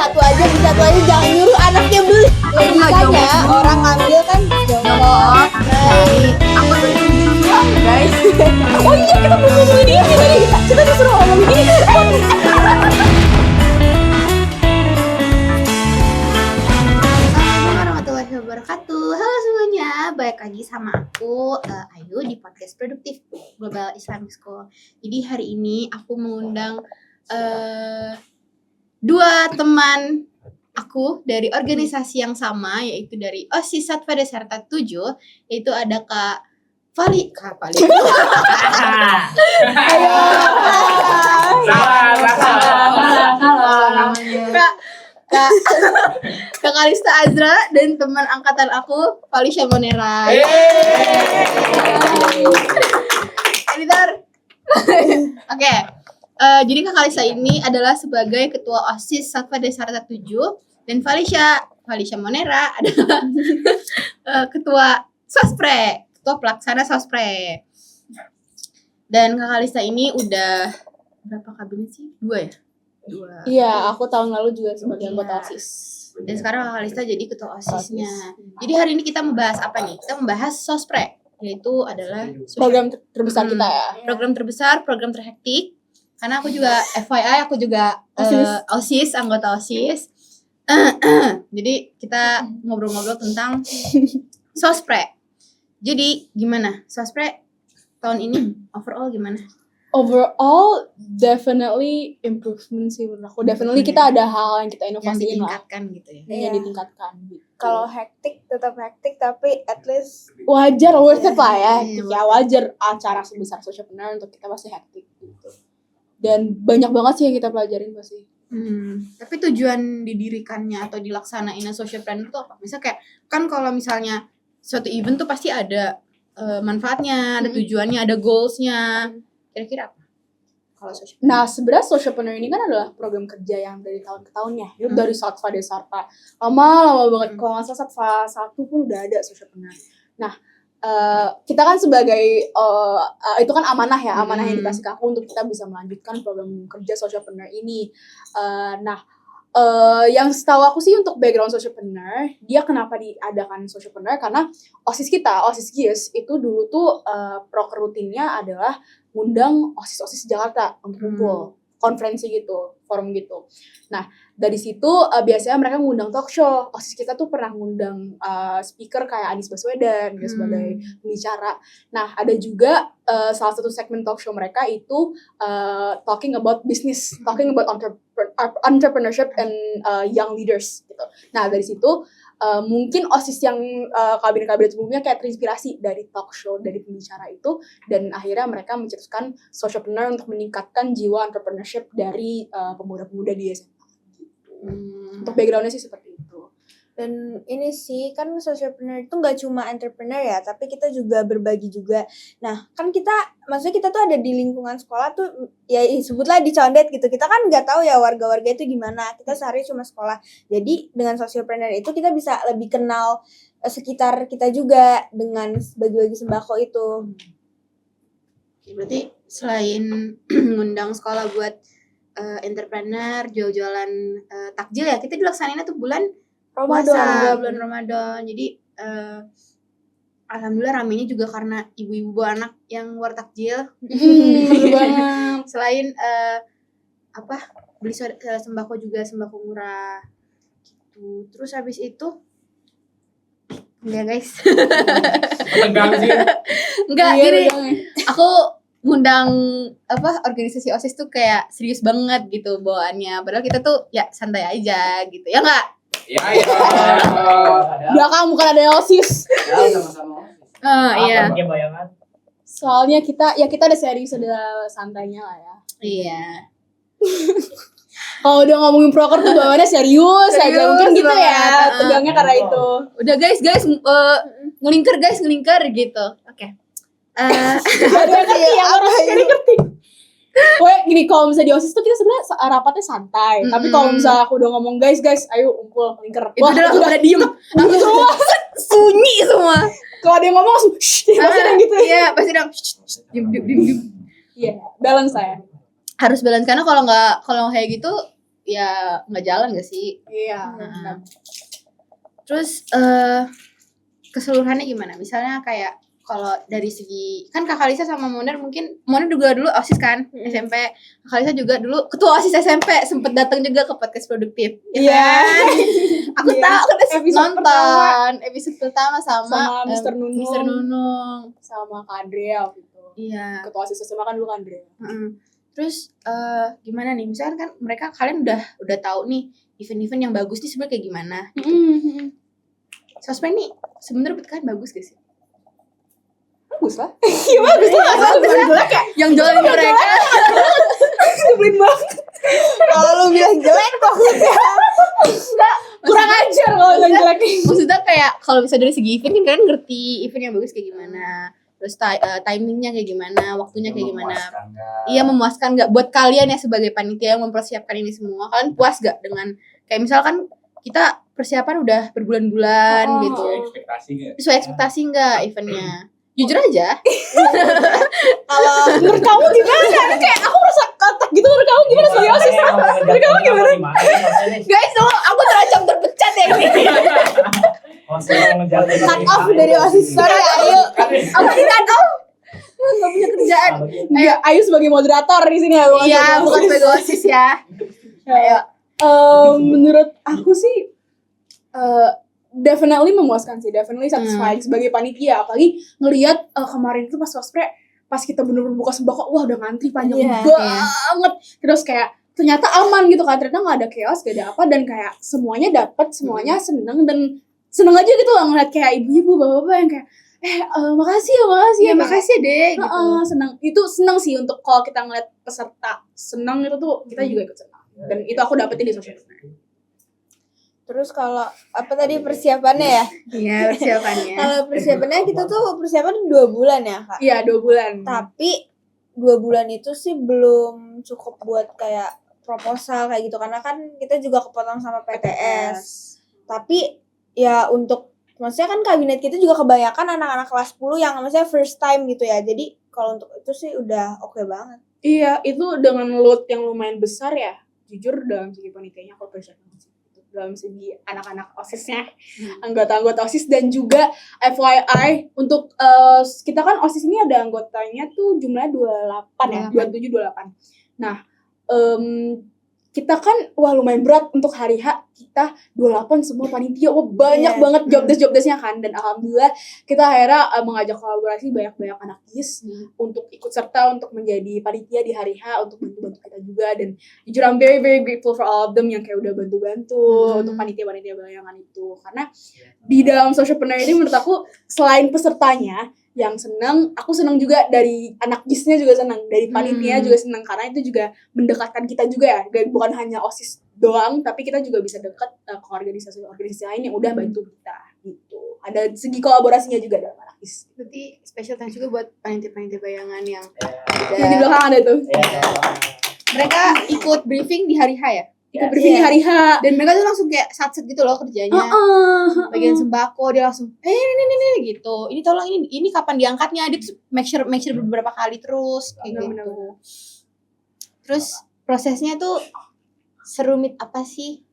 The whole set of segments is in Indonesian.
satu aja jangan nyuruh anaknya beli. Logikanya orang ngambil kan jongkok. Aku tuh duluan guys. Oh iya kita belum ngomongin ini tadi. Kita disuruh ngomongin ini. Assalamualaikum warahmatullahi wabarakatuh. Halo semuanya, balik lagi sama aku Ayu di podcast Produktif Global Islamic School. Jadi hari ini aku mengundang dua teman aku dari organisasi yang sama, yaitu dari OSIS Satva Desarta 7, yaitu ada Kak Fali. Kak Fali. Ayo. Kak Kalista Azra dan teman angkatan aku Falisha Monera. Editor. Oke. Jadi Kak Kalista ini adalah sebagai ketua OSIS Satva Desarta 7 dan Falisha Monera adalah ketua Sospre, ketua pelaksana Sospre. Dan Kak Kalista ini udah berapa kabinet sih? 2 ya? 2. Iya, aku tahun lalu juga sebagai anggota OSIS. Dan sekarang Kak Kalista jadi ketua OSIS-nya. Jadi hari ini kita membahas apa nih? Kita membahas Sospre, yaitu adalah Program terbesar kita ya. program terbesar, program terhektik. Karena aku juga FYI, aku juga OSIS, anggota OSIS. Jadi kita ngobrol-ngobrol tentang Sospre. Jadi gimana? Sospre tahun ini overall gimana? Overall, definitely improvement sih menurut aku. Definitely kita ada hal yang kita Yang inovasiin lah. ditingkatkan gitu ya. Yang ditingkatkan gitu. Kalau hektik tetap hektik, tapi at least Wajar, worth it lah ya. Iya, Ya wajar acara sebesar Socialpreneur untuk kita pasti hektik gitu. Dan banyak banget sih yang kita pelajarin pasti. Tapi tujuan didirikannya atau dilaksanainnya Socialpreneur itu apa? Misalnya kayak kan kalau misalnya suatu event tuh pasti ada manfaatnya, ada tujuannya, ada goalsnya. Kira-kira apa? Kalau Socialpreneur? Nah, sebenarnya Socialpreneur ini kan adalah program kerja yang dari tahun ke tahun ya. Itu dari Satva Desarta. Lama banget. Kalau nggak salah Satva 1 pun udah ada Socialpreneur. Nah, kita kan sebagai itu kan amanah ya, amanah yang dikasih ke aku untuk kita bisa melanjutkan program kerja Socialpreneur ini. Yang setahu aku sih untuk background Socialpreneur, dia kenapa diadakan Socialpreneur karena OSIS kita, OSIS GIS itu dulu tuh proker rutinnya adalah ngundang OSIS Jakarta untuk kumpul, konferensi gitu, forum gitu. Nah, dari situ biasanya mereka ngundang talk show. OSIS kita tuh pernah ngundang speaker kayak Anies Baswedan gitu, sebagai pembicara. Nah, ada juga salah satu segmen talk show mereka itu talking about business, talking about entrepreneurship and young leaders gitu. Nah, dari situ mungkin OSIS yang kabinet-kabinet sebelumnya kayak terinspirasi dari talk show, dari pembicara itu, dan akhirnya mereka mencetuskan Socialpreneur untuk meningkatkan jiwa entrepreneurship dari pemuda-pemuda di SMA. Untuk backgroundnya sih seperti itu. dan ini sih kan Socialpreneur itu nggak cuma entrepreneur ya, tapi kita juga berbagi juga. Nah kan maksudnya kita tuh ada di lingkungan sekolah tuh ya sebutlah di Condet gitu. Kita kan nggak tahu ya warga-warga itu gimana. Kita sehari cuma sekolah. Jadi dengan Socialpreneur itu kita bisa lebih kenal sekitar kita juga dengan bagi-bagi sembako itu. Berarti selain ngundang sekolah buat entrepreneur, jual-jualan takjil ya, kita dilaksanainnya tuh bulan puasa, bulan Ramadan. Jadi alhamdulillah ramenya juga karena ibu-ibu anak yang war takjil. Bener banget. Selain beli sembako juga, sembako murah gitu. Terus habis itu enggak guys. Tegang sih. Enggak Iya, gini. tegang. Aku ngundang organisasi OSIS tuh kayak serius banget gitu bawaannya. Padahal kita tuh ya santai aja gitu. Ya enggak? Ya. Belakang bukan ada OSIS. Ya sama-sama. Iya. Pakai bayangan. Soalnya kita ada serius, ada santainya lah ya. Iya. Kalau udah ngomongin proker tuh bawaannya serius aja, mungkin gitu banget. ya, tegangnya karena itu. Udah guys, ngelingker gitu. Oke. Ada yang ngerti, yang harus ngerti. Pokoknya gini, kalau misalnya di OSIS tuh kita sebenarnya rapatnya santai. Tapi kalau misalnya aku udah ngomong guys, ayo umpul, lingker. Itu udah diem. Langsung semua sunyi semua. Kalau ada yang ngomong langsung shh, pasti ada gitu. Iya, pasti dong. Diem. Iya, balance saya. Harus balance karena kalau kayak gitu ya nggak jalan gak sih? Iya. Nah. Terus keseluruhannya gimana? Misalnya kayak kalau dari segi kan Kak Kalisa sama Moner mungkin Moner juga dulu OSIS kan SMP. Kak Kalisa juga dulu ketua OSIS SMP, sempet datang juga ke podcast produktif. Iya. Kan? Aku Iya. tahu aku udah Episode nonton episode pertama sama Mr. Nunung. Mr. Nunung. Sama Kak Andrea gitu. Iya. Ketua OSIS SMA kan dulu Kak Andrea. Terus gimana nih? Misalkan kan mereka kalian udah tahu nih event-event yang bagus nih sebenarnya kayak gimana? Sosmed nih sebenarnya buat kalian bagus gak sih? Bagus lah. Iya bagus lah. Jelek ya? Yang jualin mereka Nyebelin banget. Kalau lu bilang jelek kok Kurang ajar kalau bilang jelek. maksudnya kayak kalau bisa dari segi event kan kalian ngerti event yang bagus kayak gimana, terus timingnya kayak gimana, waktunya kayak gimana. Iya memuaskan nggak buat kalian ya sebagai panitia yang mempersiapkan ini semua? Kalian puas gak dengan kayak misalkan kita persiapan udah berbulan-bulan gitu, Ekspektasi nggak? sesuai ekspektasi nggak eventnya? Jujur aja. kalau Menurut kamu gimana? Kayak aku merasa kotak gitu. Menurut kamu gimana sebagai OSIS? Menurut kamu gimana? Guys, tuh aku terancam terpecat ya ini. cut off dari OSIS. Sorry ayo. Aku di cut off. Nggak punya kerjaan. Iya, Ayu sebagai moderator di sini ya. Iya, bukan sebagai OSIS ya. Ayo. Menurut aku sih definitely memuaskan sih, definitely satisfying sebagai panitia. Apalagi ngelihat kemarin itu pas Waspre, pas kita bener-bener buka sembako, wah udah ngantri panjang Iya, banget. Terus kayak ternyata aman gitu kan, ternyata nggak ada chaos, gak ada apa, dan kayak semuanya dapat, semuanya seneng, dan seneng aja gitu lah ngeliat kayak ibu-ibu, bapak-bapak yang kayak makasih ya, Iya, makasih deh gitu. seneng. Itu seneng sih untuk kalau kita ngeliat peserta seneng itu tuh kita juga ikut senang. Dan itu aku dapetin di social media. Terus kalau apa tadi persiapannya ya? Iya, persiapannya. Kalau persiapannya kita tuh persiapan 2 bulan ya kak. Iya 2 bulan. Tapi 2 bulan itu sih belum cukup buat kayak proposal kayak gitu karena kan kita juga kepotong sama PTS. Tapi ya untuk maksudnya kan kabinet kita juga kebanyakan anak-anak kelas 10 yang maksudnya first time gitu ya. Jadi kalau untuk itu sih udah oke banget. Iya, itu dengan load yang lumayan besar ya. Jujur dalam segi panitianya aku appreciate banget sih. Dalam segi anak-anak OSISnya, anggota-anggota OSIS, dan juga FYI untuk kita kan OSIS ini ada anggotanya tuh jumlahnya 28 ya, 27 28. Nah, kita kan wah lumayan berat untuk hari H, kita 28 semua panitia, wah banyak banget job desk-nya kan, dan alhamdulillah kita akhirnya mengajak kolaborasi banyak anak GIS untuk ikut serta untuk menjadi panitia di hari H untuk bantu-bantu kita juga. Dan jujur I'm very grateful for all of them yang kayak udah bantu-bantu untuk panitia-panitia bayangan itu, karena di dalam socialpreneur ini menurut aku selain pesertanya yang senang, aku senang juga dari anak GIS-nya juga senang, dari panitia juga senang, karena itu juga mendekatkan kita juga ya, bukan hanya OSIS doang, tapi kita juga bisa dekat ke organisasi lain yang udah bantu kita gitu. Ada segi kolaborasinya juga dalam anak GIS. Berarti special thanks juga buat panitia-panitia bayangan yang Yang di belakang ada tuh. mereka ikut briefing di hari H ya. Ikut briefing di hari H. Dan mereka tuh langsung kayak satset gitu loh kerjanya. Bagian sembako dia langsung ini gitu. Ini tolong ini kapan diangkatnya? Dia tuh make sure beberapa kali terus kayak Bener-bener. gitu. Terus prosesnya tuh serumit apa sih?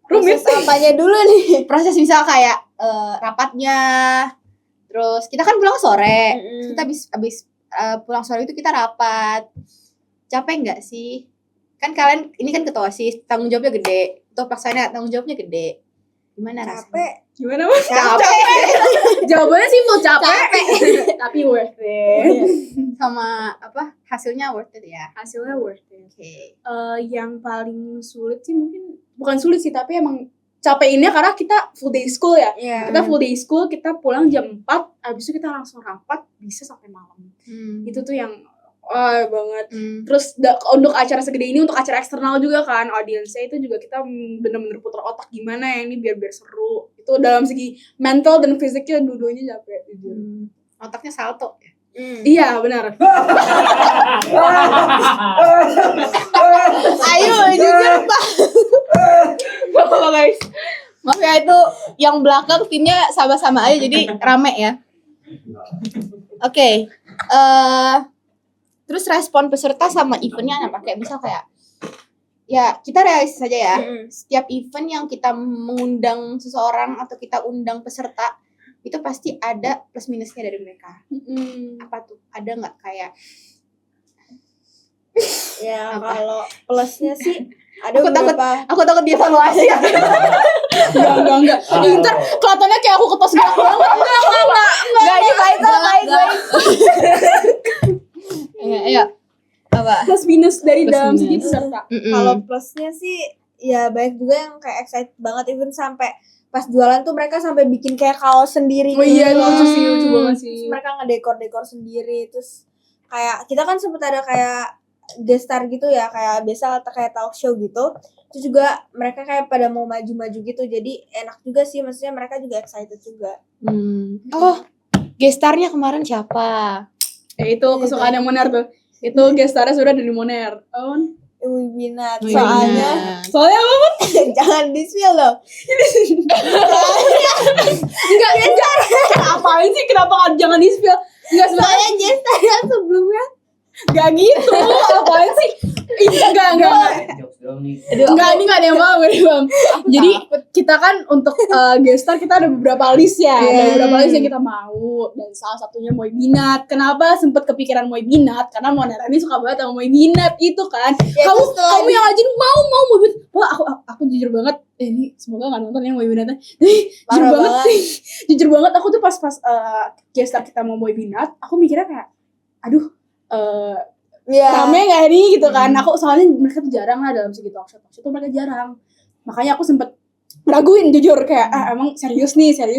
Rumit. Proses apanya dulu nih? Proses misal kayak rapatnya. Terus kita kan pulang sore. Terus kita habis pulang sore itu kita rapat. Capek nggak sih? Kan kalian ini kan ketua OSIS, tanggung jawabnya gede. Untuk pelaksana tanggung jawabnya gede. Gimana rasanya? Capek. Gimana mas? Jawabannya simpel, capek. Tapi worth it. Sama apa? Hasilnya worth it ya. Hasilnya worth it. Oke. Yang paling sulit sih mungkin bukan sulit sih, tapi emang capeinnya karena kita full day school ya. Kita full day school, kita pulang jam 4, abis itu kita langsung rapat bisa sampai malam. Itu tuh yang banget. Terus untuk acara segede ini, untuk acara eksternal juga kan, audiensnya itu juga kita bener-bener putar otak gimana ya ini biar seru. Itu dalam segi mental dan fisiknya dua-duanya capek jujur. Otaknya salto ya. Iya benar. Ayo jujur Pak. Apa guys? Maaf ya itu yang belakang timnya sama-sama aja jadi rame ya. Oke. Terus respon peserta sama eventnya apa? Kayak misal kayak ya kita realistis saja ya. Mm-mm. Setiap event yang kita mengundang seseorang atau kita undang peserta itu pasti ada plus minusnya dari mereka. Apa tuh? Ada nggak kayak Ya Apa? kalau plusnya sih ada Aku takut- beberapa. aku takut dia evaluasi ya. Enggak. Ih, ntar kelihatannya kayak aku ketos gerak banget. Enggak ini baik. Iya. Apa? Plus minus dari Plus dalam minus. segi peserta. Kalau plusnya sih ya banyak juga yang kayak excited banget, even sampai pas jualan tuh mereka sampai bikin kayak kaos sendiri. Oh iya, gitu. lucu sih, lucu banget sih. Terus mereka ngedekor sendiri, terus kayak kita kan sempet ada kayak guest star gitu ya, kayak biasa kayak talk show gitu. Itu juga mereka kayak pada mau maju-maju gitu, jadi enak juga sih, maksudnya mereka juga excited juga. Oh, gestarnya kemarin siapa? Itu kesukaan yang Moner tuh. Itu gestarnya sudah dari Moner. Ibu Binat, Wih, soalnya Binat. Soalnya apa? jangan di-spill loh. Enggak. Apaan sih? Kenapa jangan di-spill? Enggak sebenarnya Soalnya guest star yang sebelumnya enggak gitu. Apaan sih? Enggak. Jokes doang nih. Enggak, ini enggak ada yang mau, Jadi kita kan untuk guest star kita ada beberapa list ya. Ada beberapa list yang kita mau, dan salah satunya Moy Binat. Kenapa sempet kepikiran Moy Binat? Karena Monera ini suka banget sama Moy Binat itu kan. Ya, kamu terus setelah kamu yang ajarin mau Moy Binat. Wah, aku jujur banget. Ini semoga enggak nonton ya Moy Binatnya. Jujur Parah banget. banget. Jujur banget aku tuh pas guest star kita mau Moy Binat, aku mikirnya kayak aduh, ya rame gak nih gitu kan. Aku soalnya mereka tuh jarang lah dalam segi talk show tuh mereka jarang, makanya aku sempet raguin jujur kayak emang serius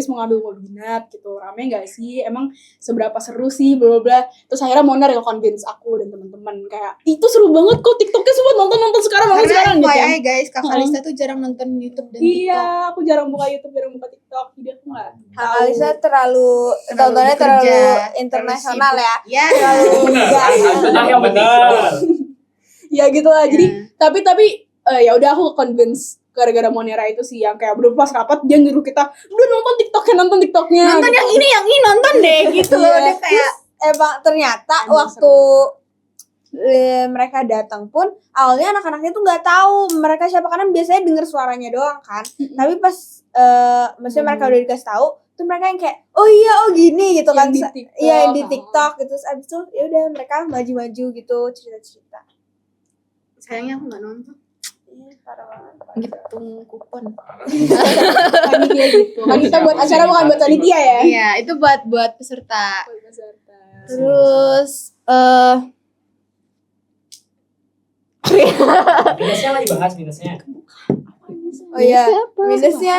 mau ngambil Webinat gitu, rame gak sih, emang seberapa seru sih, bla bla bla. Terus akhirnya Moner yang convince aku dan teman-teman kayak itu seru banget kok, TikToknya semua nonton sekarang gitu Karena kan. FYI guys, Kak Kalista tuh jarang nonton YouTube dan TikTok. Iya, aku jarang buka YouTube, jarang buka TikTok, jadi aku nggak tahu. Alisa terlalu tontonnya terlalu bekerja, internasional terlalu ya. Ya. Terlalu Ah, yang benar. Ya gitu lah. Jadi tapi ya udah aku convince gara-gara Monera itu sih, yang kayak belum pas rapat dia nyuruh kita udah nonton TikToknya Nonton gitu. yang ini nonton deh gitu loh. Iya. Dia kayak emang ternyata Emang waktu mereka datang pun awalnya anak-anaknya tuh nggak tahu mereka siapa, karena biasanya denger suaranya doang kan. Tapi pas maksudnya mereka udah dikasih tahu tuh mereka yang kayak oh iya oh gini gitu kan. Yang di TikTok. Iya yang di TikTok gitu. Terus abis itu ya udah mereka maju-maju gitu cerita-cerita. sayangnya aku nggak nonton. Iya parah banget. Ngitung kupon. Panitia gitu. Kan kita buat acara bukan buat panitia ya. Iya, itu buat peserta. Peserta. Terus Minusnya nggak dibahas minusnya. Oh iya Siapa? minusnya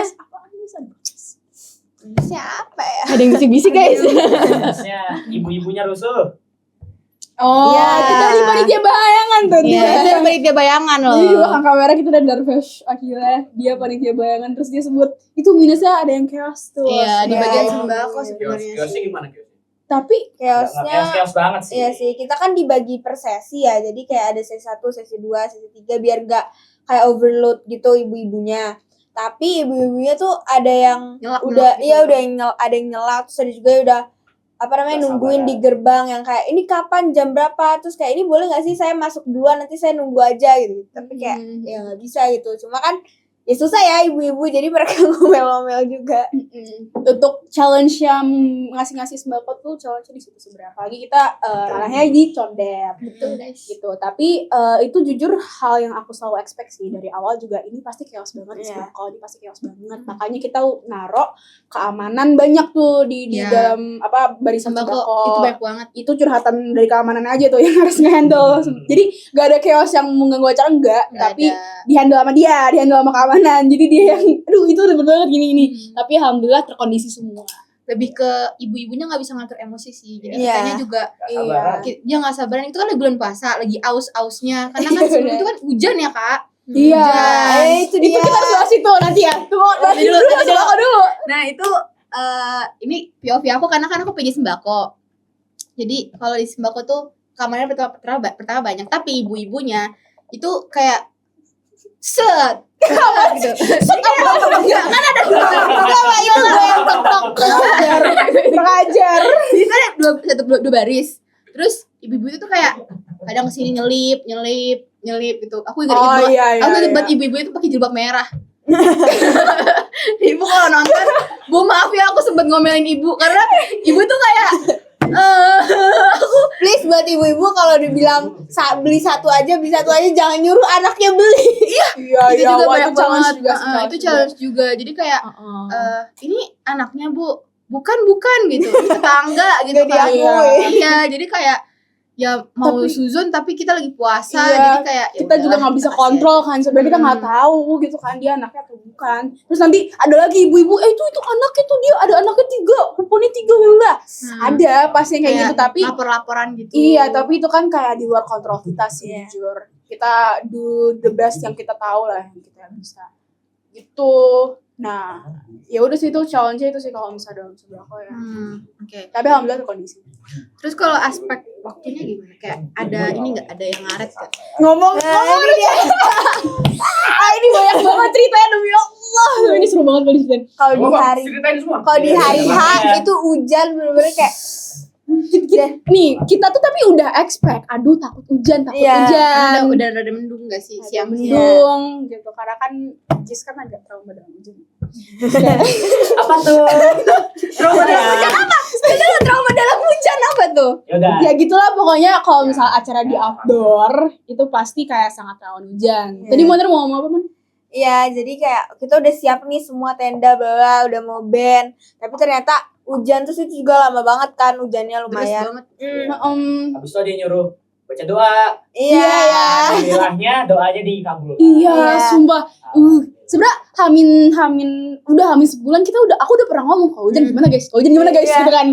Siapa ya? Ada yang bisik-bisik guys. Minusnya ibu-ibunya rusuh. Oh, Iya. kita di panitia bayangan tuh. Iya, itu yang panitia bayangan loh. Jadi di belakang kamera kita ada Darvesh, akhirnya dia panitia bayangan, terus dia sebut itu minusnya ada yang chaos tuh. Iya, di Iya. bagian sembako Kios, sebenarnya. kiosnya gimana kiosnya? Tapi chaosnya. Kios banget sih. Iya sih, kita kan dibagi per sesi ya. Jadi kayak ada sesi 1, sesi 2, sesi 3 biar gak kayak overload gitu ibu-ibunya. Tapi ibu-ibunya tuh ada yang Nyelak-nyelak gitu. udah yang ada yang nyelak, terus ada juga yang udah apa namanya Gak nungguin sabaran. di gerbang yang kayak ini kapan jam berapa, terus kayak ini boleh nggak sih saya masuk duluan nanti saya nunggu aja gitu. Tapi kayak ya nggak bisa gitu. Cuma kan ya susah ya ibu-ibu, jadi mereka ngomel-ngomel juga. untuk challenge yang ngasih sembako tuh challenge di situ sebenarnya. Apalagi kita ranahnya di condet. Betul guys. Gitu. Tapi itu jujur hal yang aku selalu expect sih dari awal juga, ini pasti chaos banget Iya. sembako, ini pasti chaos banget. Makanya kita naruh keamanan banyak tuh di Iya. dalam barisan Sembako sembako. itu banyak banget. Itu curhatan dari keamanan aja tuh yang harus nge-handle. Jadi gak ada chaos yang mengganggu acara enggak, Nggak tapi ada. di-handle sama dia, di-handle sama keamanan. Jadi dia yang aduh itu ribet banget gini-gini. Tapi alhamdulillah terkondisi semua. Lebih ke ibu-ibunya nggak bisa ngatur emosi sih. Jadi Iya. kitanya juga Sabaran. dia nggak sabaran, itu kan lagi bulan puasa, lagi aus-ausnya. Karena kan sebelum itu kan hujan ya kak. Iya. Hujan. Itu dia. Itu kita harus bahas itu nanti ya. Tunggu, Tadi dulu, tadi dulu. sembako dulu. Nah itu ini POV aku karena kan aku PJ sembako. Jadi kalau di sembako tuh kamarnya pertama banyak, tapi ibu-ibunya itu kayak set gitu. Enggak kan ada Apa itu gue yang tok-tok. Pengajar. Jadi kan ada dua baris. Terus ibu-ibu itu tuh kayak kadang kesini nyelip, nyelip gitu. Aku ingat banget. iya, Aku ingat banget ibu-ibu itu pakai jilbab merah. Ibu kalau nonton, Bu maaf ya aku sempet ngomelin ibu karena ibu tuh kayak Please buat ibu-ibu kalau dibilang beli satu aja jangan nyuruh anaknya beli. Iya, itu juga wah, banyak challenge banget. juga sih, Itu challenge juga. Jadi kayak ini anaknya Bu, bukan gitu. Ini tetangga gitu Gak kan. diakui. Iya, jadi kayak ya mau Tapi- suzon tapi kita lagi puasa Iya, jadi kayak ya kita juga udahlah, nggak bisa kita kasih kontrol kan, sebenarnya kita nggak tahu gitu kan dia anaknya atau bukan. Terus nanti ada lagi ibu-ibu, itu anak itu dia ada anaknya 3, handphonenya 3 lah. aja. Ada pasti yang kayak gitu, tapi lapor-laporan gitu. iya, tapi itu kan kayak di luar kontrol kita sih, Iya. jujur. Kita do the best yang kita tahu lah, yang kita bisa. Gitu. Nah, ya udah sih itu challenge-nya itu sih kalau misalnya dalam sebelah aku ya. Oke. Tapi alhamdulillah terkondisi. Terus kalau aspek waktunya gimana? Kayak ada ini nggak ada yang ngaret nggak? Ngomong ini dia. ini banyak banget ceritanya demi Allah. Ini seru banget kalau diceritain. Kalau di hari Ceritain semua. kalau di hari H Iya. itu hujan bener-bener kayak Nih, kita tuh tapi udah expect, aduh takut hujan, Iya. Karena udah rada mendung nggak sih siang siang-siang? mendung gitu. Karena kan Jis kan agak trauma dengan hujan. Apa tuh? Trauma dalam hujan apa? Sebenarnya trauma dalam hujan apa tuh? Yaudah. Ya gitulah pokoknya kalau misal acara di outdoor itu pasti kayak sangat rawan hujan. Iya. Tadi Moner mau ngomong apa, Mon? iya, jadi kayak kita udah siap nih semua tenda bla udah mau band, tapi ternyata hujan terus itu juga lama banget kan hujannya Terus lumayan. banget. Habis itu dia nyuruh baca doa. Iya. Alhamdulillahnya doanya dikabulkan. Iya, Iya. sumpah. Sebenarnya udah hamin sebulan aku udah pernah ngomong kalau hujan gimana guys? Kalau hujan gimana guys? Iya. Gitu kan.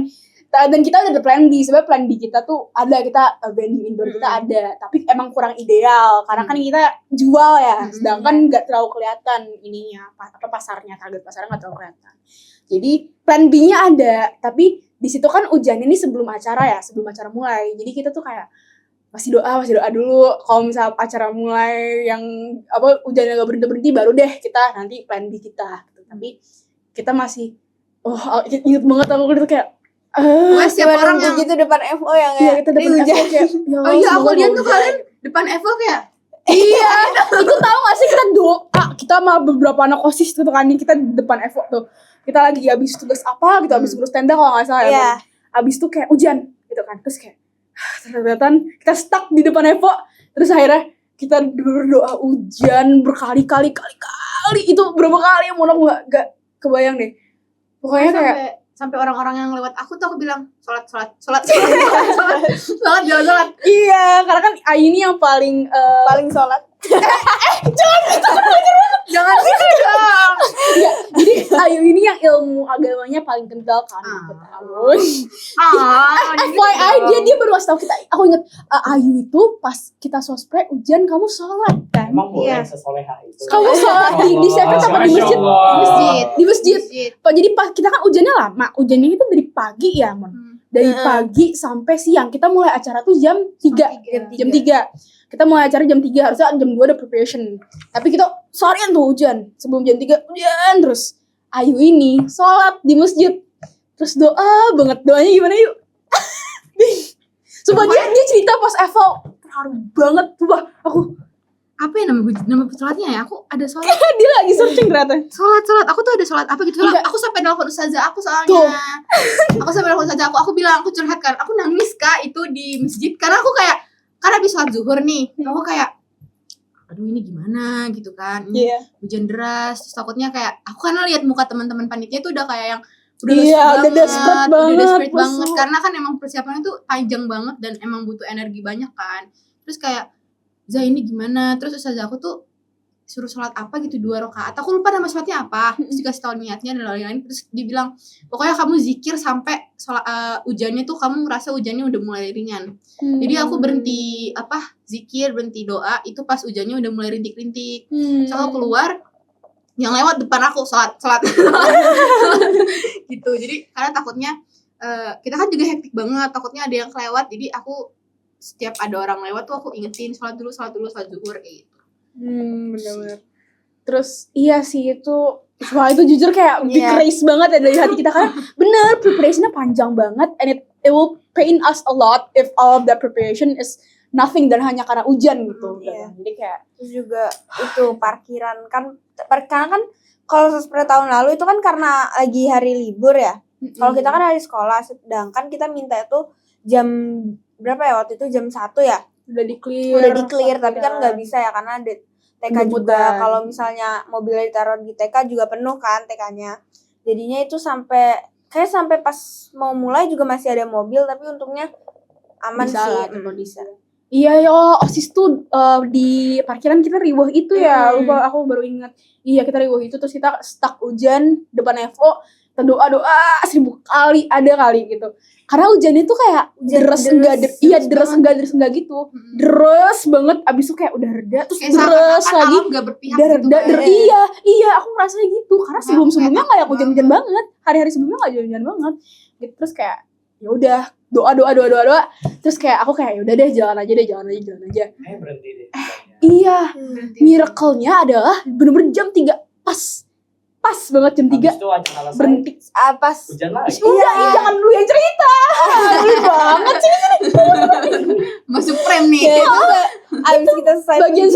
Dan kita udah ada plan B. Sebenarnya plan B kita tuh ada, kita banding indoor kita ada, tapi emang kurang ideal karena kan kita jual ya, sedangkan nggak terlalu kelihatan ininya apa pasarnya, target pasarnya nggak terlalu kelihatan. Jadi plan B-nya ada, tapi di situ kan hujannya ini sebelum acara mulai. Jadi kita tuh kayak masih doa dulu. Kalau misal acara mulai yang hujannya nggak berhenti baru deh kita nanti plan B kita. Gitu. Tapi kita masih inget banget aku gitu kayak Mas siapa orang yang gitu depan FO yang iya kita ini depan hujan. FO kayak Oh iya aku lihat tuh kalian depan Evo kayak iya itu tahu gak sih kita doa kita sama beberapa anak OSIS gitu kan kita di depan FO tuh kita lagi habis tugas apa gitu habis ngurus tenda kalau nggak salah ya Iya. habis tuh kayak hujan gitu kan terus kayak ternyata kita stuck di depan FO terus akhirnya kita berdoa hujan berkali-kali itu berapa kali mau nggak kebayang deh pokoknya kayak sampai orang-orang yang lewat aku tuh aku bilang sholat jalan. iya karena kan Ayu ini yang paling Paling sholat. Jangan gitu dong. ya, jadi Ayu ini yang ilmu agamanya paling kental kan aku tahu. FYI dia baru ngasih tahu kita. Aku inget Ayu itu pas kita sospre hujan kamu sholat kan? Emang boleh Iya. sesoleha itu. Kamu sholat di sekretaris apa di masjid? Di masjid. Pak jadi pas kita kan hujannya lama. Hujannya itu dari pagi ya, Mon. Dari pagi sampai siang. Kita mulai acara tuh jam 3. Jam 3. Kita mulai acara jam 3, harusnya jam 2 ada preparation. Tapi kita seharian tuh hujan. Sebelum jam 3 hujan terus. Ayu ini sholat di masjid. Terus doa banget. Doanya gimana yuk? Sumpah dia cerita pas Evo terharu banget. Sumpah aku Apa ya nama sholatnya ya? Aku ada sholat. dia lagi searching ternyata. Sholat. Aku tuh ada sholat apa gitu. Enggak. Aku sampai nelfon ustazah aku soalnya. Tuh. Aku sampai nelfon ustazah aku bilang aku curhat kan. Aku nangis Kak itu di masjid karena aku kayak habis sholat zuhur nih. Aku kayak aduh ini gimana gitu kan. Iya. Hujan deras terus takutnya kayak aku kan lihat muka teman-teman panitia tuh udah kayak yang udah Iya, udah desperate banget, banget masuk. karena kan emang persiapannya tuh panjang banget dan emang butuh energi banyak kan. Terus kayak Zah ini gimana? Terus ustazah aku tuh suruh sholat apa gitu 2 rakaat. Aku lupa nama sholatnya apa. Terus dikasih tahu niatnya dan lain-lain. Terus dibilang pokoknya kamu zikir sampai hujannya tuh kamu ngerasa hujannya udah mulai ringan. Jadi aku berhenti zikir, berhenti doa itu pas hujannya udah mulai rintik-rintik. So aku keluar yang lewat depan aku sholat gitu. Jadi karena takutnya kita kan juga hektik banget, takutnya ada yang kelewat. Jadi aku setiap ada orang lewat tuh aku ingetin sholat dulu zuhur kayak gitu. Bener-bener. Terus iya sih itu wah itu jujur kayak big race banget ya dari hati kita karena bener preparationnya panjang banget and it will pain us a lot if all of that preparation is nothing dan hanya karena hujan gitu. Iya. Jadi kayak Terus juga itu parkiran kan, karena kan kalau seperti tahun lalu itu kan karena lagi hari libur ya. Kalau kita kan hari sekolah, sedangkan kita minta itu jam berapa ya waktu itu, jam 1 ya. udah di-clear. Udah di-clear, tapi kan nggak bisa ya karena TK juga. Jemputan. Kalau misalnya mobilnya ditaruh di TK juga penuh kan TK-nya. Jadinya itu sampai pas mau mulai juga masih ada mobil, tapi untungnya aman Bisa sih. lah tuh kondisi. Iya ya, OSIS tuh di parkiran kita riwah itu ya. Lupa, aku baru ingat. Iya, kita riwah itu terus kita stuck hujan depan Evo, kita doa 1000 kali ada kali gitu. Karena hujannya tuh kayak deres enggak gitu. Deres banget, abis itu kayak udah reda terus Kayak deres seakan-akan lagi. alam gak berpihak Udah gitu reda, kan. iya, aku ngerasanya gitu. Karena sebelum-sebelumnya kayak kayak hujan-hujan banget. Hari-hari sebelumnya enggak hujan-hujan banget. Gitu terus kayak ya udah doa. Terus kayak aku kayak ya udah deh jalan aja. Berhenti deh. Iya, Berhenti. miracle-nya adalah bener-bener jam 3 pas banget jam 3 Habis itu acara selesai, berhenti. Pas hujan lagi. Udah, jangan lu yang cerita. Lu banget sih. Masuk frame nih. ya itu abis kita selesai bagian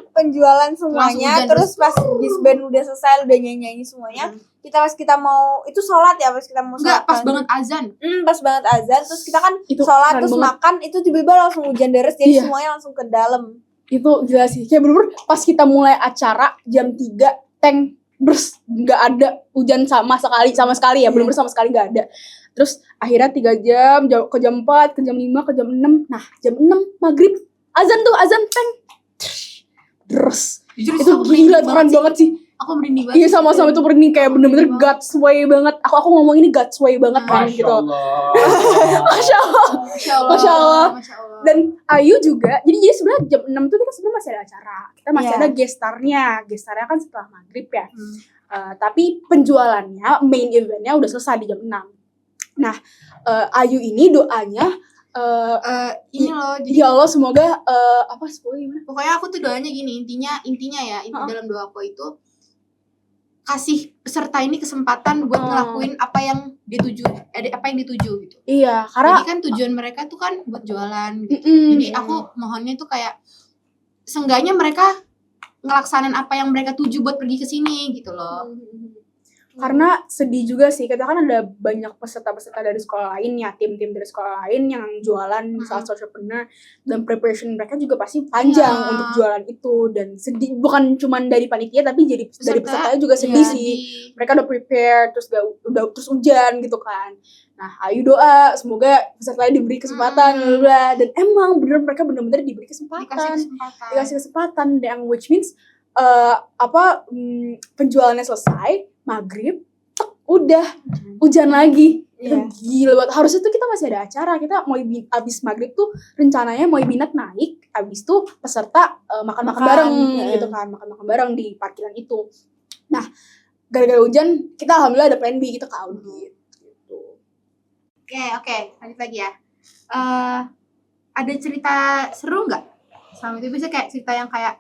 penjualan semuanya, hujan, terus pas disband udah selesai, udah nyanyi semuanya, pas kita mau itu sholat ya, pas kita mau Enggak, sholat pas maghrib. banget azan. Pas banget azan, terus kita kan Itu sholat keren terus banget. makan, itu tiba-tiba langsung hujan deras, jadi Iya. semuanya langsung ke dalam. Itu gila sih. Kayak bener-bener pas kita mulai acara jam 3 tank nggak ada hujan sama sekali ya, bener-bener sama sekali nggak ada. Terus akhirnya 3 jam, ke jam 4, ke jam 5, ke jam 6. Nah, jam 6 maghrib azan tank. Terus Jujur itu aku gila, merinding keren banget sih. Aku merinding banget. Iya, sama-sama itu merinding kayak bener-bener Merinding God's way banget. Aku ngomong ini God's way banget kan Masya gitu. Allah. Masya Allah. Masya Allah. Masya Allah. Masya Allah. Dan Ayu juga, jadi sebenarnya jam 6 tuh kita sebenarnya masih ada acara. Kita masih Iya. ada gestarnya kan setelah maghrib ya. Tapi penjualannya, main eventnya udah selesai di jam 6. Nah, Ayu ini doanya, Ini loh, jadi ya Allah semoga, semoga gimana? pokoknya aku tuh doanya gini, intinya ya, inti dalam doa aku itu kasih peserta ini kesempatan buat ngelakuin apa yang dituju gitu. Iya, karena Jadi kan tujuan mereka tuh kan buat jualan gitu. Jadi aku mohonnya tuh kayak seenggaknya mereka ngelaksanin apa yang mereka tuju buat pergi ke sini gitu loh. karena sedih juga sih, kita kan ada banyak peserta-peserta dari sekolah lain ya, tim-tim dari sekolah lain yang jualan saat socialpreneur, dan preparation mereka juga pasti panjang Iya. untuk jualan itu, dan sedih bukan cuman dari panitia tapi dari pesertanya juga sedih Iya, sih. Mereka udah prepare terus hujan gitu kan. Nah, Ayu doa semoga pesertanya diberi kesempatan bla bla, dan emang mereka benar-benar diberi dikasih kesempatan. kesempatan. Yang which means penjualannya selesai maghrib udah hujan lagi. Iya. Gila banget. Harusnya tuh kita masih ada acara, kita mau abis maghrib tuh rencananya mau binat naik, abis tuh peserta makan-makan bareng gitu kan, makan-makan bareng di parkiran itu. Nah, gara-gara hujan kita alhamdulillah ada plan B, kita ke audit gitu. Oke, lanjut lagi ya. Ada cerita seru nggak? Sama itu bisa kayak cerita yang kayak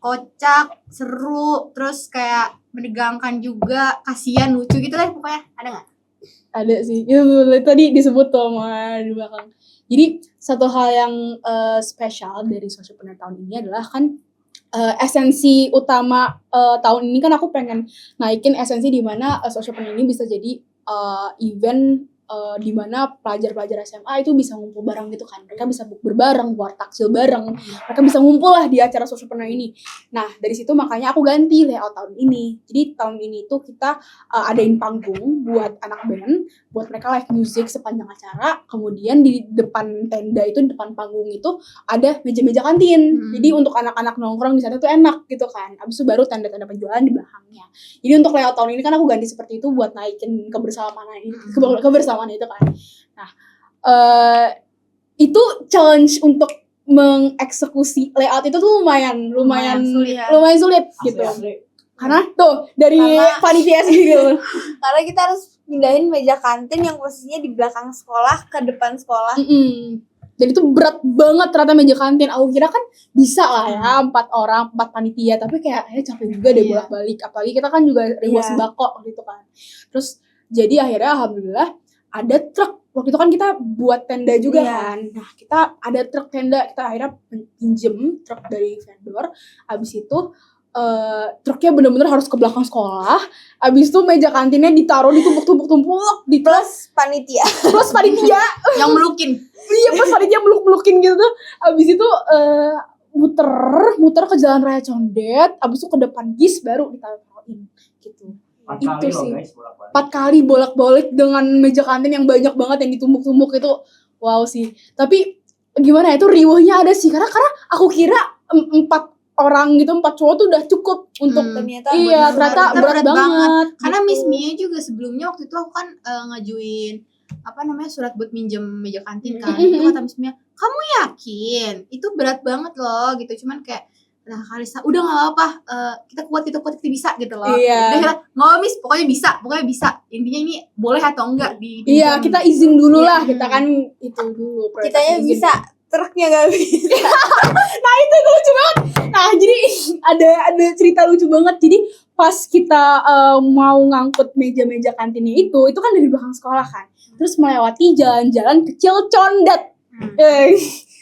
kocak, seru, terus kayak menegangkan juga, kasihan, lucu gitu lah pokoknya. Ada nggak? Ada sih, itu tadi disebut tuh sama di belakang. Jadi satu hal yang spesial dari socialpreneur tahun ini adalah kan esensi utama tahun ini kan aku pengen naikin esensi di mana socialpreneur ini bisa jadi event di mana pelajar-pelajar SMA itu bisa ngumpul bareng gitu kan. Mereka bisa bukber bareng, buat takjil bareng. Mereka bisa ngumpul lah di acara socialpreneur ini. Nah, dari situ makanya aku ganti layout tahun ini. Jadi tahun ini tuh kita adain panggung buat anak band, buat mereka live music sepanjang acara. Kemudian di depan tenda itu, di depan panggung itu ada meja-meja kantin. Jadi untuk anak-anak nongkrong di sana tuh enak gitu kan. Abis itu baru tenda-tenda penjualan di belakangnya. Jadi untuk layout tahun ini kan aku ganti seperti itu buat naikin kebersamaan itu kan. Nah, itu challenge untuk mengeksekusi layout itu tuh lumayan sulit gitu. Asli. Karena tuh dari panitia sendiri loh. Karena kita harus pindahin meja kantin yang posisinya di belakang sekolah ke depan sekolah. Dan itu berat banget ternyata meja kantin. Aku kira kan bisa lah ya 4 orang, 4 panitia, tapi kayak capek juga deh bolak-balik. Apalagi kita kan juga ribuan sembako gitu kan. Terus jadi akhirnya alhamdulillah ada truk waktu itu kan kita buat tenda juga Iya. kan. Nah, kita ada truk tenda, kita akhirnya pinjem truk dari vendor. Abis itu truknya bener-bener harus ke belakang sekolah. Abis itu meja kantinnya ditaruh ditumpuk-tumpuk di Plus panitia. plus panitia. Yang melukin. Iya, plus panitia meluk-melukin gitu. Abis itu muter ke jalan raya Condet. Abis itu ke depan GIS baru ditaruhin gitu. 4 Itu kali loh sih. guys, bolak-balik. 4 kali bolak-balik dengan meja kantin yang banyak banget yang ditumbuk-tumbuk itu wow sih. Tapi gimana ya, itu riuhnya ada sih karena aku kira 4 orang gitu, 4 cowok tuh udah cukup untuk Ternyata iya benar-benar ternyata berat berat banget. Karena gitu. Miss Mia juga sebelumnya waktu itu aku kan ngajuin surat buat minjem meja kantin kan. Itu kata Miss Mia, "Kamu yakin? Itu berat banget loh." gitu. Cuman kayak nah Kalisa udah nggak apa-apa, kita kuat kita bisa gitu loh. Iya. Udah kira nggak Miss, pokoknya bisa. Intinya ini boleh atau enggak di Iya, kita izin dulu lah, Iya. kita kan itu dulu. kitanya prioritas izin. bisa, truknya nggak bisa. Nah itu lucu banget. Nah jadi ada cerita lucu banget. Jadi pas kita mau ngangkut meja-meja kantinnya itu kan dari belakang sekolah kan. Terus melewati jalan-jalan kecil Condet.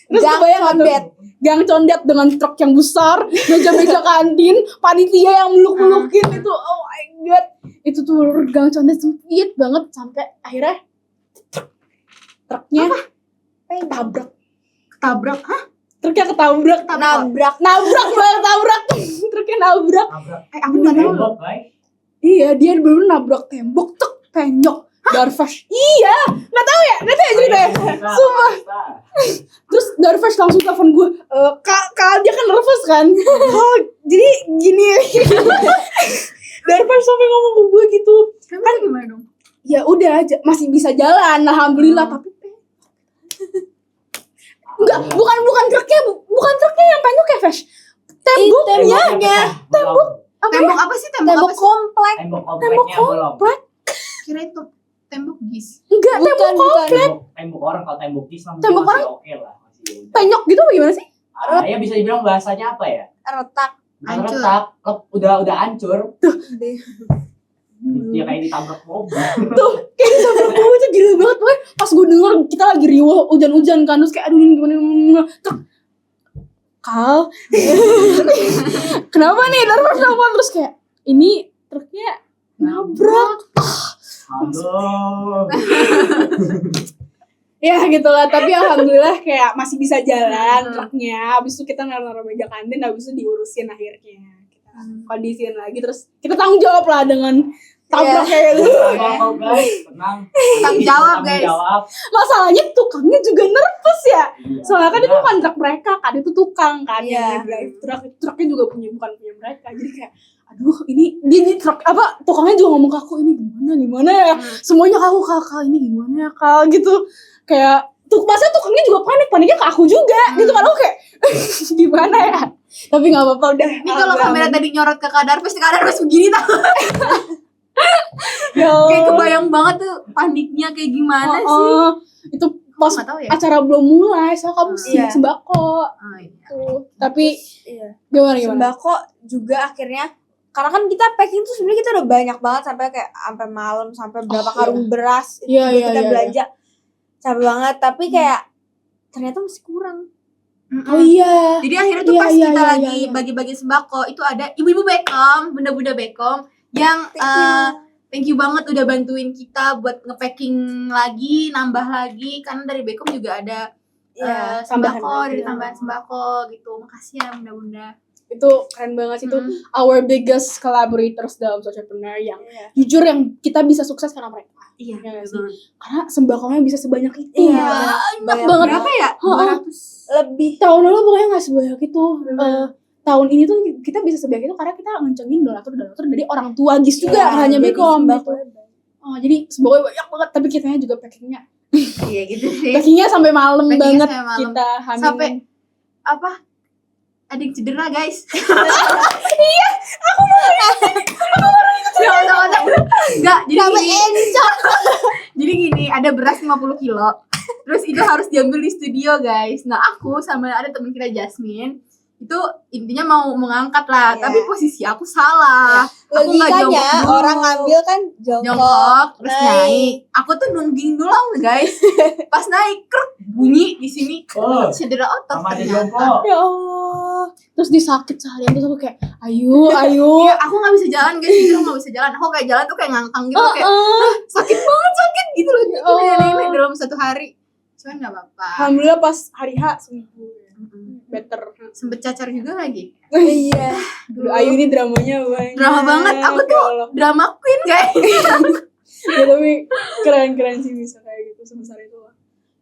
Terus Gang kebayang nggak tuh? Condet. Gang Condet dengan truk yang besar, meja-meja kantin, panitia yang meluk-melukin itu. Oh my god. Itu tuh Gang Condet sempit banget sampai akhirnya truknya ketabrak. ketabrak. Hah? Truknya ketabrak. Nabrak. Nabrak. Truknya nabrak. Nabrak Aku nggak tahu. tembok guys. Iya, dia bener-bener nabrak tembok, tek, penyok. Darvash. Iya, nggak tahu ya ceritanya. Sumpah. Terus Darvash langsung telepon gue, kak dia kan nervous kan. Jadi gini. Darvash sampai ngomong ke gue gitu. Kan gimana dong? Ya udah, masih bisa jalan, alhamdulillah. Tapi enggak, bukan truknya yang penyok ya, Vash. Temboknya. Tembok Tembok apa sih? Tembok Tembok apa sih? komplek. tembok Tembok kompleknya bolong. komplek. Kira itu tembok GIS. Enggak, tembok komplek. Tembok orang, kalau tembok kis Tembok masih oke lah, masih udah. Penyok gitu apa gimana sih? Ya bisa dibilang bahasanya apa ya? Retak. Bukan Hancur. retak, udah hancur. Ya kayak ditabrak mobil. Kayak ditabrak mobil itu gila banget. Pokoknya pas gue denger kita lagi riuh hujan-hujan kan, terus kayak aduh ini gimana. Kal kenapa nih Darvash nelfon terus kayak ini truknya nabrak. Aduh. Ya gitulah, tapi alhamdulillah kayak masih bisa jalan truknya. Habis itu kita naruh meja kantin, habis itu diurusin akhirnya. Kita kondisiin lagi, terus kita tanggung jawab lah dengan tabrak kayak gitu. Tenang guys, tenang. Tanggung jawab, guys. Jawab. Masalahnya tukangnya juga nervous ya. Iya. Soalnya kan itu bukan truk mereka kan, itu tukang kan Iya. yang drive truk. Truknya juga bukan punya mereka. Jadi kayak aduh ini dia truk apa, tukangnya juga ngomong ke aku ini gimana ya. Semuanya ke aku, Kak ini gimana ya Kak gitu. Kayak masa tukangnya juga paniknya ke aku juga gitu kan, aku kayak gimana ya. Tapi nggak apa-apa udah. Ini kalau kamera tadi nyorot ke Kak Darvash begini tau. Ya Kayak kebayang banget tuh paniknya kayak gimana sih. Itu pas Nggak tahu ya. acara belum mulai, soalnya kamu Iya. sembako Oh, iya. tuh. Tapi Iya. gimana? Sembako juga akhirnya karena kan kita packing tuh sebenarnya kita udah banyak banget sampai malam, sampai berapa Oh, karung beras itu Iya, juga iya, kita iya, belanja capek banget, tapi kayak ternyata masih kurang. Oh iya. Jadi akhirnya tuh Iya, pas iya, kita iya, lagi iya. bagi-bagi sembako itu ada ibu-ibu Bekom, bunda-bunda Bekom yang thank you banget udah bantuin kita buat nge-packing lagi, nambah lagi karena dari Bekom juga ada Iya, tambahan sembako, lagi. dari tambahan sembako gitu. Makasih ya bunda-bunda. Itu keren banget sih, itu our biggest collaborators dalam Socialpreneur yang Iya. jujur yang kita bisa sukses karena mereka. Iya, Iya betul sih. banget. Karena sembakonya bisa sebanyak itu. Iya, Banyak banget. Berapa ya? Heeh. 200. lebih. Tahun lalu pokoknya nggak sebanyak itu. Tahun ini tuh kita bisa sebanyak itu karena kita ngencengin donatur dari orang tua GIS juga, nggak hanya jadi Bekom gitu. sembakonya banyak. Jadi sembakonya banyak banget, tapi kitanya juga packingnya. Iya gitu sih. Packingnya sampai malam Packingnya banget sampai malam. kita hamil. Sampai apa? Ada yang cedera guys. Enggak, jadi gini. Jadi gini, ada beras 50 kilo. Terus itu harus diambil di studio, guys. Nah, aku sama ada teman kita Jasmine, itu intinya mau mengangkat lah, Iya. tapi posisi aku salah. Aku nggak Logikanya jongkok dulu. orang ngambil kan jongkok, Jongkok terus naik. Aku tuh nungging dulu guys. Pas naik kruk bunyi di sini. Oh, Cedera otot sama aja ternyata. jongkok. Ya Allah. Terus disakit seharian, terus aku kayak ayo Iya, aku nggak bisa jalan guys, jujur nggak bisa jalan. Aku kayak jalan tuh kayak ngangkang gitu, kayak sakit banget sakit gitu loh. Jadi nenek dalam satu hari. Cuman nggak apa-apa. Alhamdulillah pas hari H sembuh. Better. Sempet cacar juga lagi. Iya. Aduh, Ayu ini dramanya banyak. Drama banget. Aku Ya tuh Allah. drama queen guys. Ya, tapi keren sih bisa kayak gitu sebesar itu lah.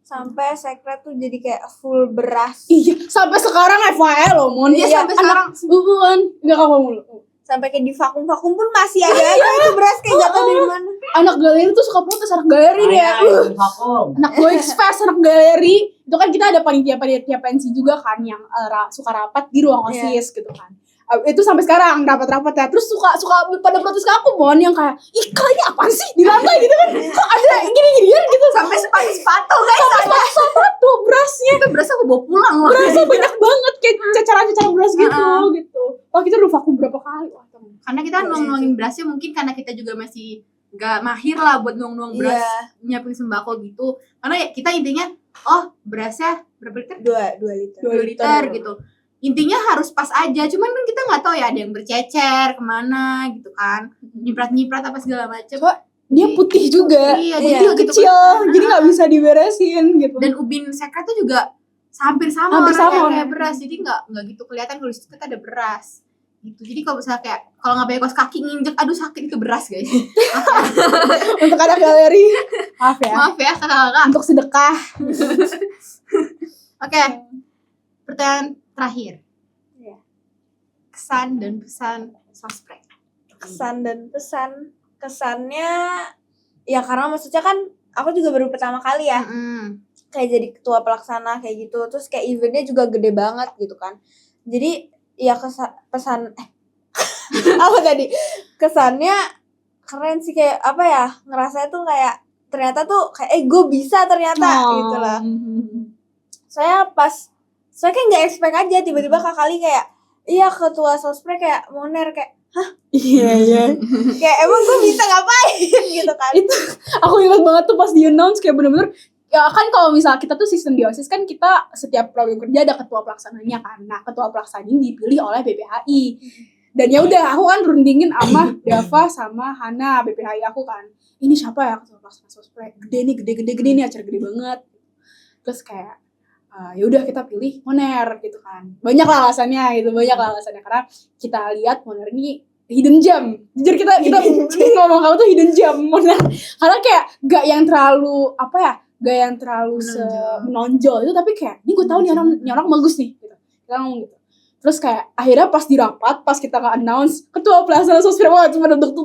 Sampai sekret tuh jadi kayak full beras. Iya, sampai sekarang FYI loh, Mon. Iya, sampai sekarang. Bukan, enggak apa mulu. Sampai kayak di vakum pun masih ada aja itu beras kayak jatuh dari mana. Anak galeri tuh suka protes, anak galeri deh. Ayo, vakum. Anak Goix Fest, anak galeri. Itu kan kita ada panitia pensi juga kan yang suka rapat di ruang OSIS gitu kan. Itu sampai sekarang rapat-rapat ya. Terus suka pada protes ke aku, Mon, yang kayak, "Ih, kalian ini apaan sih di lantai gitu kan? Kok ada gini-ginian gitu?" Sampai sepatu guys. Sama tuh berasnya. Itu berasa aku bawa pulang loh. Berasa banyak banget kayak cacaran-cacaran beras gitu. Oh, kita udah vakum berapa kali? Wah, temen. Karena kita nuang-nuangin berasnya mungkin karena kita juga masih gak mahir lah buat nuang-nuang beras, nyiapin sembako gitu. Karena ya kita intinya, oh berasnya berapa liter? 2 liter. 2 liter gitu. Intinya harus pas aja, cuman kan kita nggak tahu ya ada yang bercecer kemana gitu kan, nyiprat apa segala macem. Dia putih juga. Iya, Dia dia gitu kecil, kan. jadi nggak bisa diberesin gitu. Dan ubin sekret tuh juga hampir sama Hampir warnanya sama. kayak beras, jadi nggak gitu kelihatan kalau di situ ada beras gitu. Jadi kalau misalnya kayak kalau nggak pakai kaos kaki nginjek, aduh sakit, itu beras guys. Untuk anak galeri, maaf ya. Maaf ya kakak-kakak. Untuk sedekah. Oke, pertanyaan terakhir. Iya. Kesan dan pesan sospres. Kesan dan pesan. Kesannya ya karena maksudnya kan aku juga baru pertama kali ya kayak jadi ketua pelaksana kayak gitu, terus kayak eventnya juga gede banget gitu kan. Jadi ya pesan apa tadi, kesannya keren sih, kayak apa ya, ngerasa tuh kayak ternyata tuh kayak gue bisa ternyata gitu lah. Saya kayak nggak expect aja tiba-tiba Kak Kali kayak iya ketua sospres kayak Moner, kayak Iya. kayak emang gue bisa ngapain gitu kan. Itu aku ingat banget tuh pas di announce kayak bener-bener ya kan, kalau misal kita tuh sistem di OSIS kan kita setiap program kerja ada ketua pelaksananya kan. Nah, ketua pelaksananya dipilih oleh BPHI. Dan ya udah aku kan rundingin sama Dava sama Hana BPHI aku kan. Ini siapa ya ketua pelaksana sospres? Gede nih, acara gede banget. Terus kayak ya udah kita pilih Moner gitu kan. Banyak lah alasannya karena kita lihat Moner ini hidden gem. Jujur kita ngomong kamu tuh hidden gem Moner. Karena kayak gak yang terlalu menonjol itu, tapi kayak ini gue tahu nih orang bagus nih gitu. Kita ngomong gitu. Terus kayak akhirnya pas di rapat, pas kita nge-announce ketua pelaksana sospres, wah cuma duduk.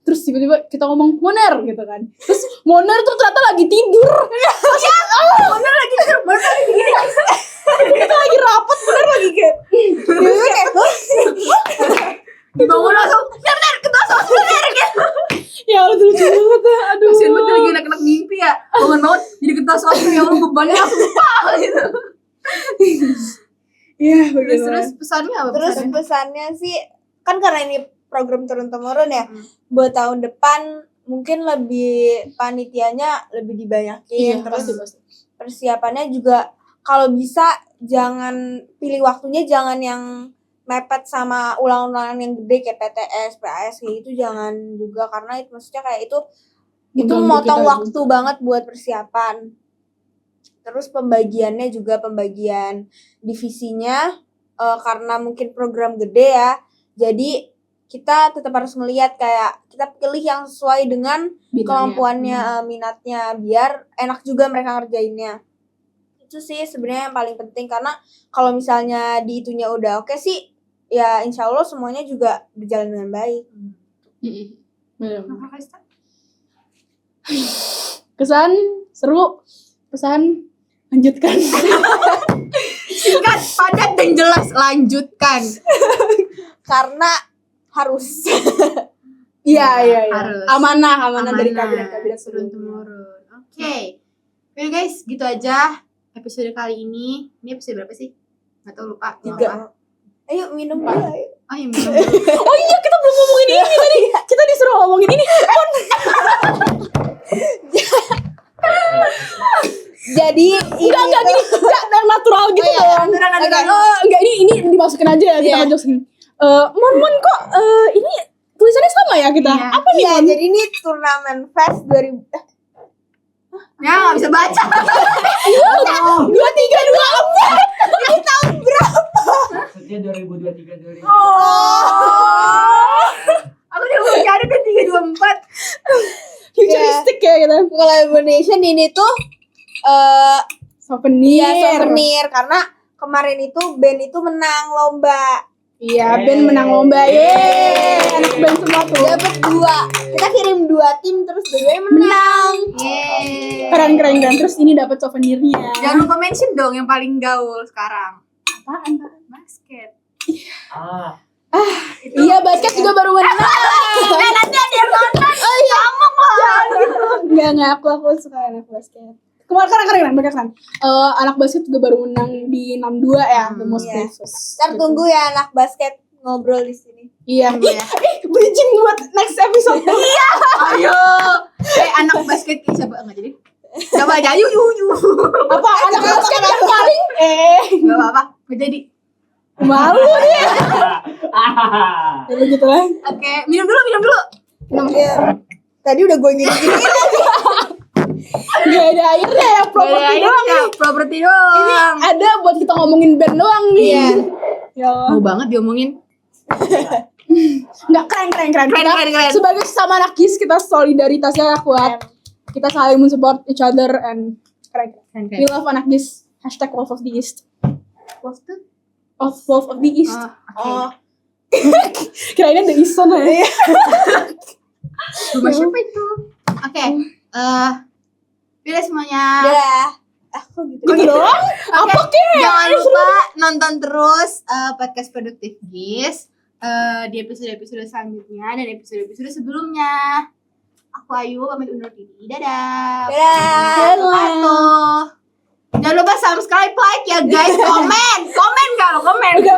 Terus tiba-tiba kita ngomong Moner gitu kan. Terus Moner tuh ternyata lagi tidur. Moner lagi gini. Kita lagi rapat, Moner lagi kayak Dibangun langsung, bener ketua sospres gitu. ya lucu banget ya. Aduh. Kasian banget lagi anak-anak mimpi ya. Bangun jadi ketua sospres, ya Allah bebannya langsung gitu. Iya, Terus pesannya apa? Terus pesannya sih kan karena ini program turun-temurun ya, buat tahun depan mungkin lebih panitianya lebih dibanyakin, terus pasti. persiapannya juga kalau bisa jangan pilih waktunya, jangan yang mepet sama ulang-ulangan yang gede kayak PTS, PAS kayak gitu, jangan juga, karena itu maksudnya kayak itu Mengganggu motong kita waktu banget buat persiapan. Terus pembagian divisinya karena mungkin program gede ya, jadi kita tetap harus ngelihat kayak kita pilih yang sesuai dengan kemampuannya, minatnya, biar enak juga mereka ngerjainnya. Itu sih sebenarnya yang paling penting, karena kalau misalnya di itunya udah oke sih, ya insya Allah semuanya juga berjalan dengan baik. Kesan seru, pesan lanjutkan. Singkat, padat dan jelas, lanjutkan. Karena harus. Iya. Harus. Amanah dari kabinet turun-temurun. Oke. Oke guys, gitu aja episode kali ini. Ini episode berapa sih? Nggak tahu lupa. Juga. Ayo minum dulu. Ayo. Oh iya minum dulu. Oh iya, kita belum ngomongin ini tadi. Kita disuruh ngomongin ini. Jadi Enggak gini. Enggak yang natural gitu Oh iya, dong. natural. Enggak, ini dimasukin aja ya, kita Iya. masukin. Mon kok ini tulisannya sama ya kita? Iya. Apa nih, Iya, Mon? jadi ini turnamen fest 2000. Ya nggak bisa baca. 2324. Maksudnya 2023 2024. Aku udah mau cari tuh 324. Futuristik ya kita. Collaboration ini tuh Souvenir. souvenir karena kemarin itu band itu menang lomba. Iya, band menang lomba. Yeay, anak band semua tuh. Dapat 2. Kita kirim 2 tim terus dua-duanya menang. Yeay. Keren. Terus ini dapat souvenirnya. Jangan lupa mention dong yang paling gaul sekarang. Apaan? Basket. Ah, Iya, basket juga baru menang. Nanti ada yang nonton. Oh iya. Enggak, aku suka anak basket. Keren. Anak basket juga baru menang di 62 ya, The Most Iya. Precious. Ntar tunggu ya anak basket ngobrol di sini. Iya. Tunggu ya. Bridging buat next episode. Ayo. Anak basket siapa enggak jadi? Coba aja yuk. Apa anak basket yang paling Enggak apa-apa. Enggak jadi. malu dia. Ya begitu lah. Oke, minum dulu. Ya. Tadi udah gue gini-gini. Gak ada airnya ya, properti doang nih. Properti doang. Ada buat kita ngomongin band doang nih. Iya. Ya. Mau banget diomongin. Nggak, keren. Keren. Sebagai sesama anak GIS, kita solidaritasnya kuat. Kita saling mensupport each other and keren. We love anak GIS. #Wolf of the East. Wolf tuh? Wolf of the East. Oh, Kirainnya The East sana ya. Rumah siapa itu? Oke. Pilih semuanya. udah. Aku gitu. Gitu doang? Apa kek? Jangan lupa nonton terus podcast Produktif GIS di episode-episode selanjutnya dan episode-episode sebelumnya. Aku Ayu pamit undur diri. Dadah. Dadah. Jangan lupa subscribe, like ya guys, komen kalau komen. Udah